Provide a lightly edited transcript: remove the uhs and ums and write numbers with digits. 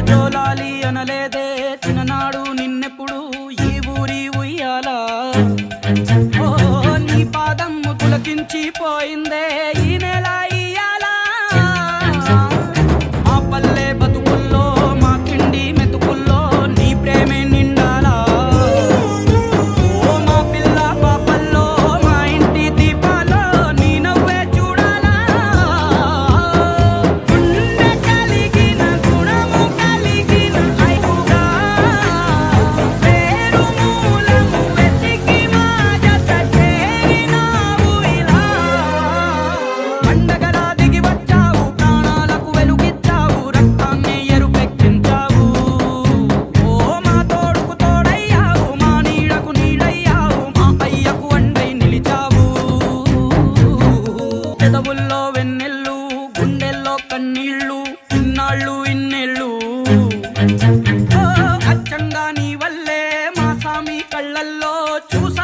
జోలాలి అనలేదే చిన్ననాడు నిన్నెప్పుడు ఈ ఊరి ఉయ్యాలా ఓ నీ పాదం పులకించిపోయిందే ఈ నెల ఇయ్యాలా మా పల్లె బతుకుల్లో మా తిండి మెతుకుల్లో నీ ప్రేమే నిండాలా ఓ మా పిల్ల పాపల్లో మా ఇంటి దీపాల్లో నీ నవ్వే చూడాలా గుండె కలిగిన గుణము కలిగిన ఐపుగా పేరు మూలము వెతికి మా జత చేరినావు ఇలా పండగలా దిగి వచ్చావు ప్రాణాలకు వెలుగిచ్చావు రక్తాన్ని ఎరుపెక్కించావు ఓ మా తోడుకు తోడయ్యావు మా నీడకు నీడయ్యావు మా అయ్యకు అండై నిలిచావు పెదవుల్లో వెన్నెల్లు గుండెల్లో కన్నీళ్ళు ఇన్నాళ్ళు ఇన్నేళ్ళు ఓ అచ్చంగా నీ వల్లే మా సామి కళ్ళల్లో చూసి